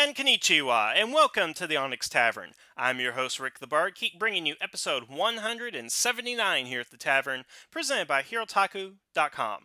And konnichiwa, and welcome to the Onyx Tavern. I'm your host, Rick the Bard, keep bringing you episode 179 here at the Tavern, presented by HeroTaku.com.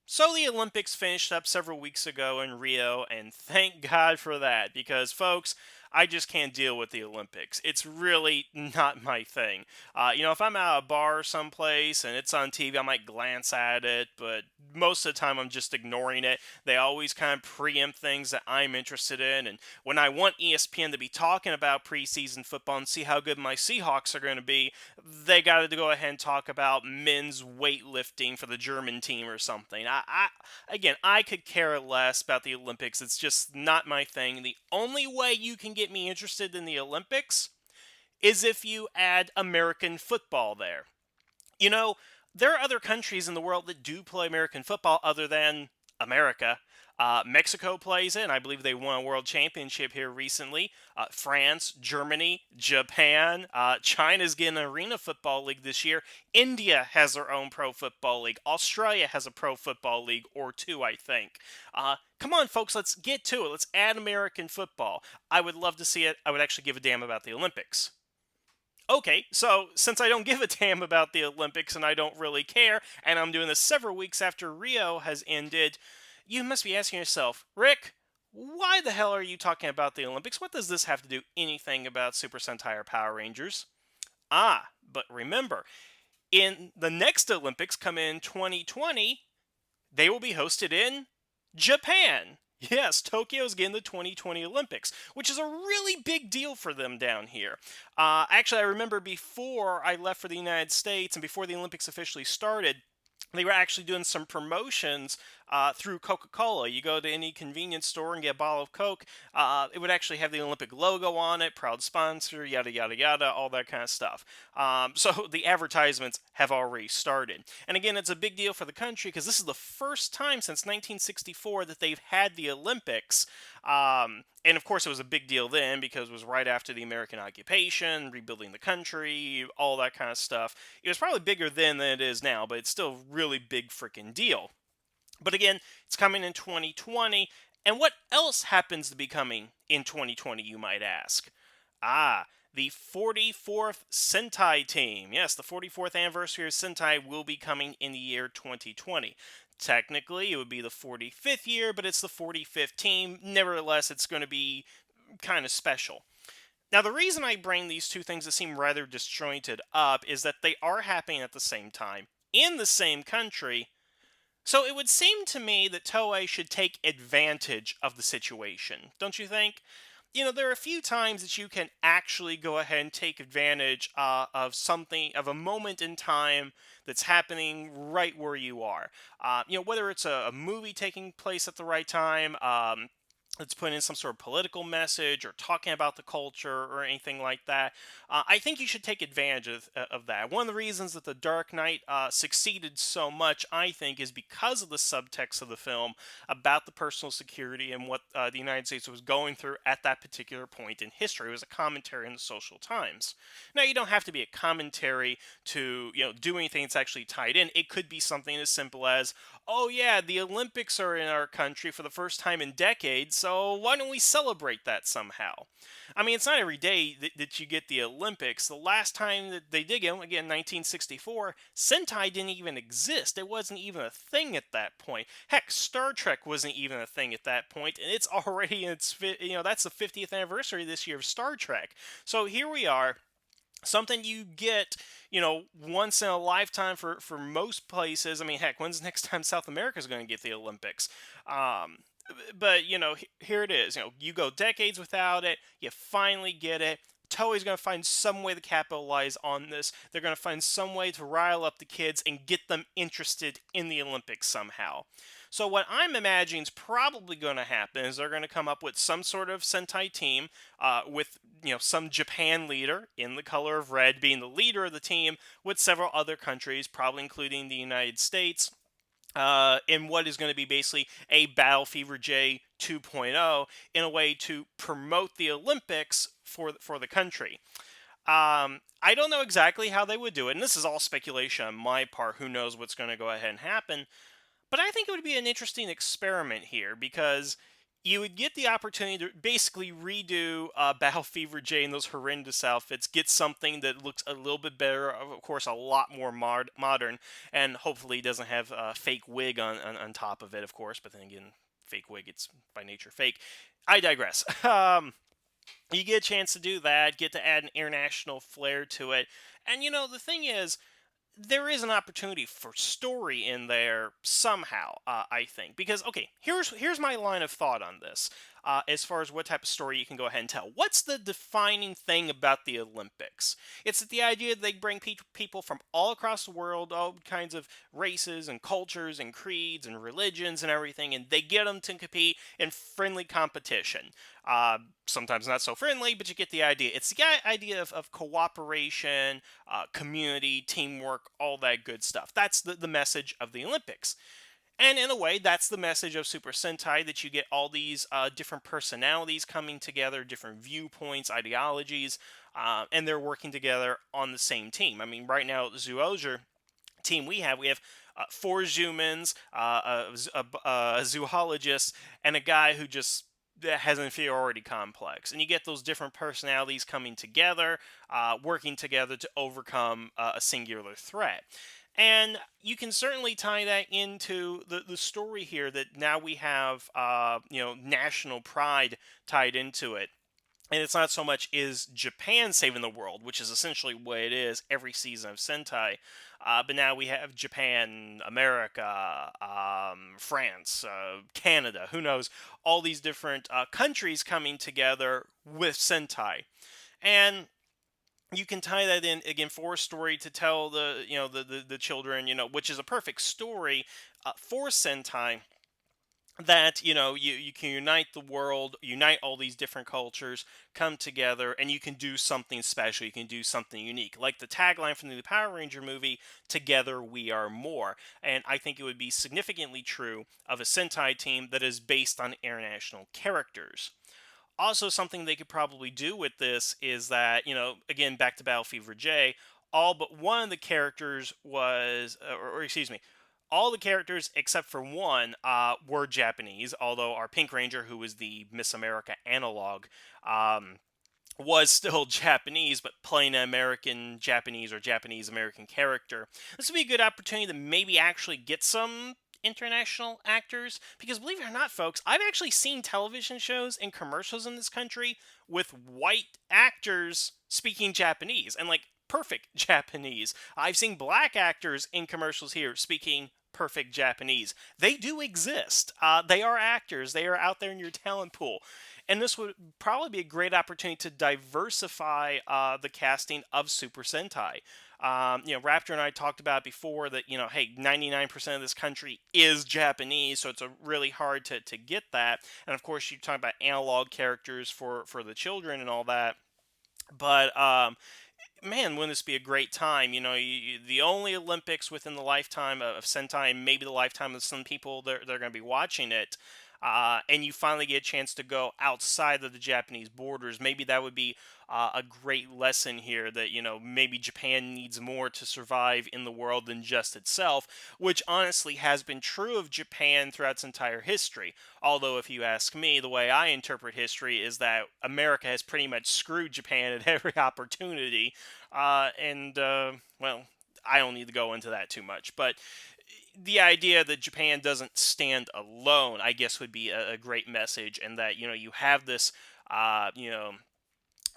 So the Olympics finished up several weeks ago in Rio, and thank God for that, because folks, I just can't deal with the Olympics. It's really not my thing. If I'm at a bar someplace and it's on TV, I might glance at it, but most of the time I'm just ignoring it. They always kind of preempt things that I'm interested in, and when I want ESPN to be talking about preseason football and see how good my Seahawks are going to be, they got to go ahead and talk about men's weightlifting for the German team or something. I could care less about the Olympics. It's just not my thing. The only way you can get me interested in the Olympics is if you add American football there. You know, there are other countries in the world that do play American football other than America. Mexico plays it, and I believe they won a world championship here recently. France, Germany, Japan, China's getting an arena football league this year. India has their own pro football league. Australia has a pro football league or two, I think. Come on, folks, let's get to it. Let's add American football. I would love to see it. I would actually give a damn about the Olympics. Okay, so since I don't give a damn about the Olympics and I don't really care, and I'm doing this several weeks after Rio has ended, you must be asking yourself, Rick, why the hell are you talking about the Olympics? What does this have to do anything about Super Sentai or Power Rangers? But remember, in the next Olympics come in 2020, they will be hosted in Japan. Yes, Tokyo's getting the 2020 Olympics, which is a really big deal for them down here. Actually, I remember before I left for the United States and before the Olympics officially started, they were actually doing some promotions through Coca-Cola. You go to any convenience store and get a bottle of Coke. It would actually have the Olympic logo on it, proud sponsor, yada, yada, yada, all that kind of stuff. So the advertisements have already started. And again, it's a big deal for the country because this is the first time since 1964 that they've had the Olympics. And of course, it was a big deal then because it was right after the American occupation, rebuilding the country, all that kind of stuff. It was probably bigger then than it is now, but it's still a really big freaking deal. But again, it's coming in 2020. And what else happens to be coming in 2020, you might ask? The 44th Sentai team. Yes, the 44th anniversary of Sentai will be coming in the year 2020. Technically, it would be the 45th year, but it's the 45th team. Nevertheless, it's going to be kind of special. Now, the reason I bring these two things that seem rather disjointed up is that they are happening at the same time, in the same country, so it would seem to me that Toei should take advantage of the situation, don't you think? There are a few times that you can actually go ahead and take advantage of something, of a moment in time that's happening right where you are. Whether it's a movie taking place at the right time, let's put in some sort of political message or talking about the culture or anything like that. I think you should take advantage of that. One of the reasons that The Dark Knight succeeded so much, I think, is because of the subtext of the film about the personal security and what the United States was going through at that particular point in history. It was a commentary on the social times. Now, you don't have to be a commentary to do anything that's actually tied in. It could be something as simple as, oh yeah, the Olympics are in our country for the first time in decades, so why don't we celebrate that somehow? I mean, it's not every day that you get the Olympics. The last time that they did get them, again, 1964, Sentai didn't even exist. It wasn't even a thing at that point. Heck, Star Trek wasn't even a thing at that point, and it's already in its, that's the 50th anniversary this year of Star Trek. So here we are, something you get, once in a lifetime for most places. I mean, heck, when's the next time South America is going to get the Olympics? But here it is. You go decades without it, you finally get it. Toei's going to find some way to capitalize on this. They're going to find some way to rile up the kids and get them interested in the Olympics somehow. So what I'm imagining is probably going to happen is they're going to come up with some sort of Sentai team with some Japan leader in the color of red being the leader of the team, with several other countries, probably including the United States, in what is going to be basically a Battle Fever J 2.0 in a way to promote the Olympics for the country. I don't know exactly how they would do it, and this is all speculation on my part. Who knows what's going to go ahead and happen? But I think it would be an interesting experiment here because You would get the opportunity to basically redo Battle Fever J in those horrendous outfits, get something that looks a little bit better, of course, a lot more modern, and hopefully doesn't have a fake wig on top of it, of course. But then again, fake wig, it's by nature fake. I digress. You get a chance to do that, get to add an international flair to it. And the thing is, there is an opportunity for story in there somehow. I think because okay, here's my line of thought on this. As far as what type of story you can go ahead and tell, what's the defining thing about the Olympics? It's the idea that they bring people from all across the world, all kinds of races and cultures and creeds and religions and everything, and they get them to compete in friendly competition. Sometimes not so friendly, but you get the idea. It's the idea of cooperation, community, teamwork, all that good stuff. That's the message of the Olympics. And in a way, that's the message of Super Sentai, that you get all these different personalities coming together, different viewpoints, ideologies, and they're working together on the same team. I mean, right now, the Zoozer team we have four humans, a zoologist, and a guy who just has an inferiority complex. And you get those different personalities coming together, working together to overcome a singular threat. And you can certainly tie that into the story here, that now we have national pride tied into it. And it's not so much is Japan saving the world, which is essentially what it is every season of Sentai, but now we have Japan, America, France, Canada, who knows, all these different countries coming together with Sentai. And you can tie that in again for a story to tell the children, which is a perfect story for Sentai, that you can unite the world, unite all these different cultures, come together, and you can do something special, you can do something unique, like the tagline from the Power Ranger movie, "Together we are more." And I think it would be significantly true of a Sentai team that is based on international characters. Also, something they could probably do with this is that, again, back to Battle Fever J, all but one of the characters was, or excuse me, all the characters except for one were Japanese, although our Pink Ranger, who was the Miss America analog, um, was still Japanese, but playing an American Japanese or Japanese American character. This would be a good opportunity to maybe actually get some international actors, because believe it or not, folks, I've actually seen television shows and commercials in this country with white actors speaking Japanese, and like perfect Japanese. I've seen black actors in commercials here speaking perfect Japanese. They do exist. They are actors. They are out there in your talent pool. And this would probably be a great opportunity to diversify the casting of Super Sentai. Raptor and I talked about before that, hey, 99% of this country is Japanese, so it's really hard to get that. And of course, you talk about analog characters for the children and all that. But man, wouldn't this be a great time? The only Olympics within the lifetime of Sentai, and maybe the lifetime of some people, they're going to be watching it. And you finally get a chance to go outside of the Japanese borders. Maybe that would be a great lesson here, that, maybe Japan needs more to survive in the world than just itself, which honestly has been true of Japan throughout its entire history. Although, if you ask me, the way I interpret history is that America has pretty much screwed Japan at every opportunity. Well, I don't need to go into that too much. But the idea that Japan doesn't stand alone, I guess, would be a great message, and that you have this, uh, you know,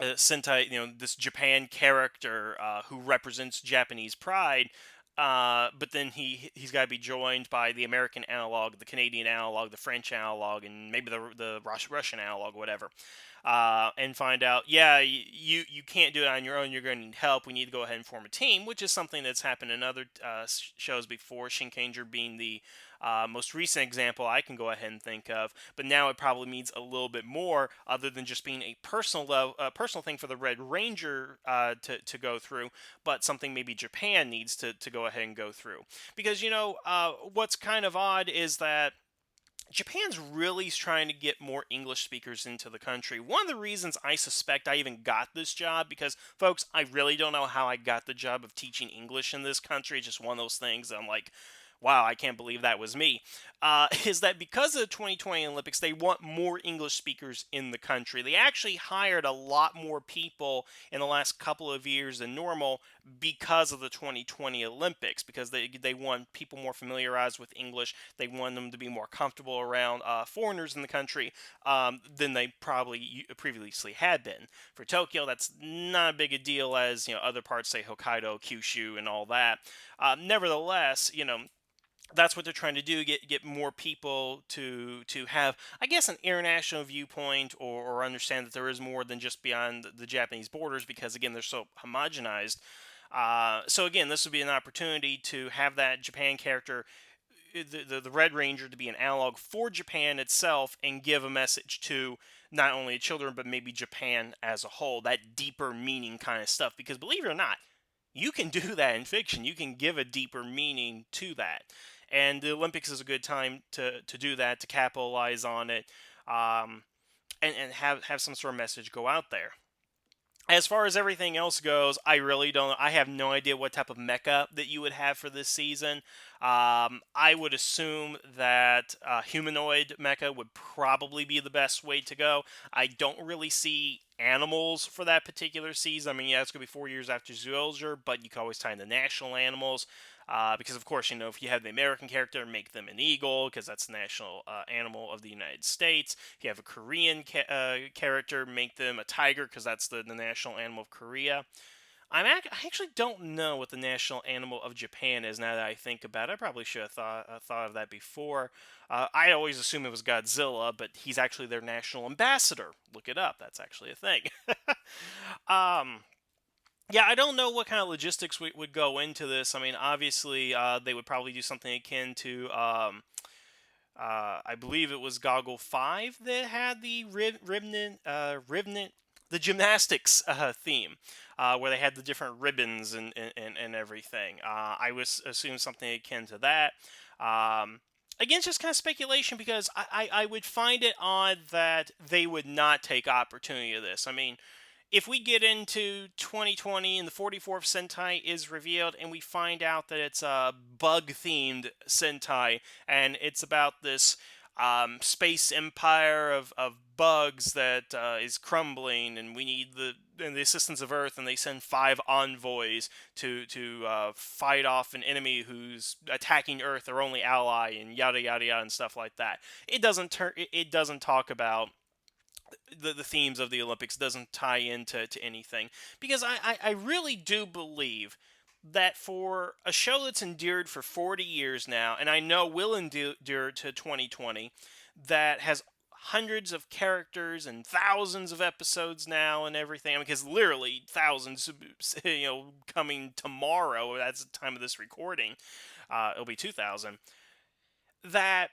Sentai, this Japan character who represents Japanese pride. But then he's got to be joined by the American analog, the Canadian analog, the French analog, and maybe the Russian analog, whatever. And find out, yeah, you can't do it on your own. You're going to need help. We need to go ahead and form a team, which is something that's happened in other shows before. Shinkanger being the most recent example I can go ahead and think of. But now it probably means a little bit more, other than just being a personal thing for the Red Ranger to go through, but something maybe Japan needs to go ahead and go through. Because what's kind of odd is that Japan's really trying to get more English speakers into the country. One of the reasons I suspect I even got this job, because, folks, I really don't know how I got the job of teaching English in this country. It's just one of those things. I'm like, wow, I can't believe that was me, is that because of the 2020 Olympics, they want more English speakers in the country. They actually hired a lot more people in the last couple of years than normal because of the 2020 Olympics, because they want people more familiarized with English. They want them to be more comfortable around foreigners in the country than they probably previously had been. For Tokyo, that's not a big a deal as other parts, say Hokkaido, Kyushu, and all that. Nevertheless, that's what they're trying to do, get more people to have, I guess, an international viewpoint, or understand that there is more than just beyond the Japanese borders, because again, they're so homogenized. So again, this would be an opportunity to have that Japan character, the Red Ranger, to be an analog for Japan itself, and give a message to not only children but maybe Japan as a whole, that deeper meaning kind of stuff, because believe it or not, you can do that in fiction. You can give a deeper meaning to that. And the Olympics is a good time to do that, to capitalize on it, um, and have some sort of message go out there. As far as everything else goes, I really don't. I have no idea what type of mecha that you would have for this season. I would assume that humanoid mecha would probably be the best way to go. I don't really see animals for that particular season. I mean, yeah, it's going to be 4 years after Zoolger, but you can always tie in the national animals. Because of course, if you have the American character, make them an eagle because that's the national animal of the United States. If you have a Korean character, make them a tiger because that's the national animal of Korea. I actually don't know what the national animal of Japan is now that I think about it. I probably should have thought of that before. I always assumed it was Godzilla, but he's actually their national ambassador. Look it up. That's actually a thing. um, yeah, I don't know what kind of logistics would go into this. I mean, obviously, they would probably do something akin to, I believe it was Goggle 5 that had the the gymnastics theme, where they had the different ribbons and everything. I was assume something akin to that. Again, it's just kind of speculation, because I would find it odd that they would not take opportunity of this. I mean, if we get into 2020 and the 44th Sentai is revealed, and we find out that it's a bug themed Sentai, and it's about this space empire of bugs that is crumbling, and we need the assistance of Earth, and they send 5 envoys to fight off an enemy who's attacking Earth, their only ally, and yada yada yada and stuff like that. It doesn't talk about the themes of the Olympics, doesn't tie into anything, because I really do believe that for a show that's endured for 40 years now, and I know will endure to 2020, that has hundreds of characters and thousands of episodes now and everything, I mean, because literally thousands, coming tomorrow, that's the time of this recording, it'll be 2000, that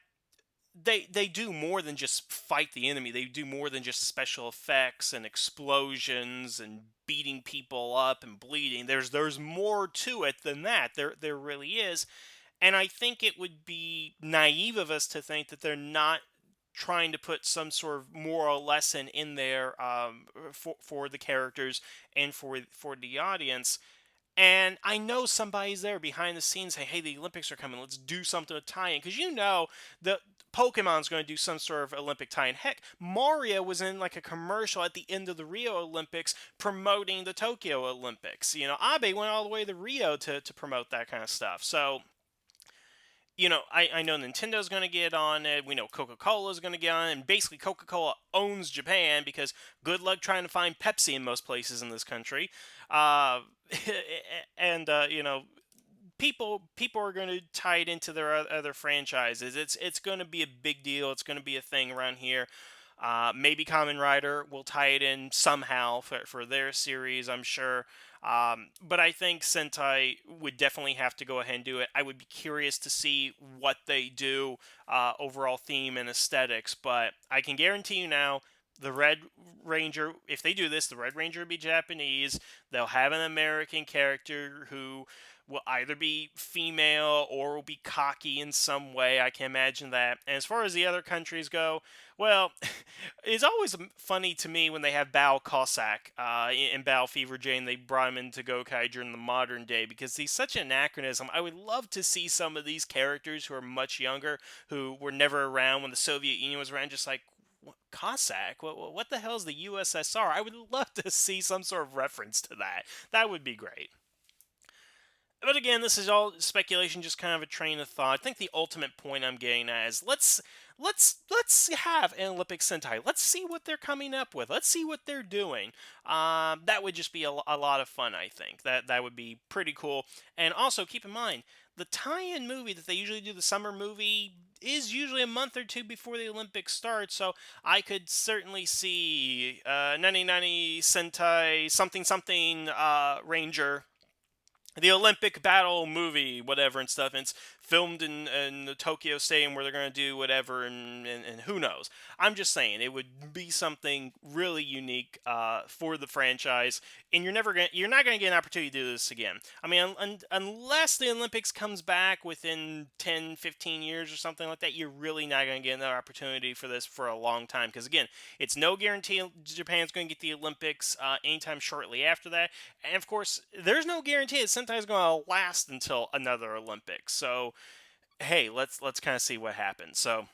they do more than just fight the enemy. They do more than just special effects and explosions and beating people up and bleeding. There's more to it than that. There really is. And I think it would be naive of us to think that they're not trying to put some sort of moral lesson in there, for the characters and for the audience. And I know somebody's there behind the scenes saying, "Hey, the Olympics are coming. Let's do something to tie in." Because the Pokemon's going to do some sort of Olympic tie-in. Heck, Mario was in like a commercial at the end of the Rio Olympics promoting the Tokyo Olympics. Abe went all the way to Rio to promote that kind of stuff. So, I know Nintendo's going to get on it. We know Coca-Cola's going to get on it. And basically, Coca-Cola owns Japan, because good luck trying to find Pepsi in most places in this country. Uh, and, people are going to tie it into their other franchises. It's going to be a big deal. It's going to be a thing around here. Maybe Kamen Rider will tie it in somehow for their series, I'm sure. But I think Sentai would definitely have to go ahead and do it. I would be curious to see what they do, overall theme and aesthetics. But I can guarantee you now, the Red Ranger, if they do this, the Red Ranger will be Japanese. They'll have an American character who will either be female or will be cocky in some way. I can imagine that. And as far as the other countries go, well, it's always funny to me when they have Bao Cossack in Battle Fever J and they brought him into Gokai during the modern day because he's such an anachronism. I would love to see some of these characters who are much younger, who were never around when the Soviet Union was around, just like, Cossack? What the hell is the USSR? I would love to see some sort of reference to that. That would be great. But again, this is all speculation, just kind of a train of thought. I think the ultimate point I'm getting at is let's have an Olympic Sentai. Let's see what they're coming up with. Let's see what they're doing. That would just be a lot of fun. I think that would be pretty cool. And also keep in mind the tie-in movie that they usually do, the summer movie, is usually a month or two before the Olympics start. So I could certainly see 9090 Sentai something something Ranger, the Olympic battle movie, whatever and stuff. And it's filmed in the Tokyo Stadium where they're going to do whatever, and who knows. I'm just saying it would be something really unique for the franchise, and you're not gonna get an opportunity to do this again. I mean, unless the Olympics comes back within 10, 15 years or something like that, you're really not gonna get another opportunity for this for a long time. Because again, it's no guarantee Japan's going to get the Olympics anytime shortly after that. And of course, there's no guarantee that Sentai is going to last until another Olympics. So, hey, let's kind of see what happens. So,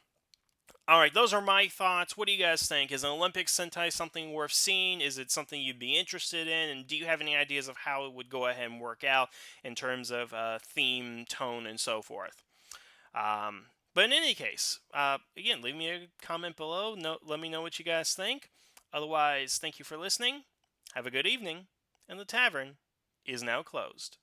all right, those are my thoughts. What do you guys think? Is an Olympic Sentai something worth seeing? Is it something you'd be interested in? And do you have any ideas of how it would go ahead and work out in terms of theme, tone, and so forth? But in any case, again, leave me a comment below. Let me know what you guys think. Otherwise, thank you for listening. Have a good evening, and the tavern is now closed.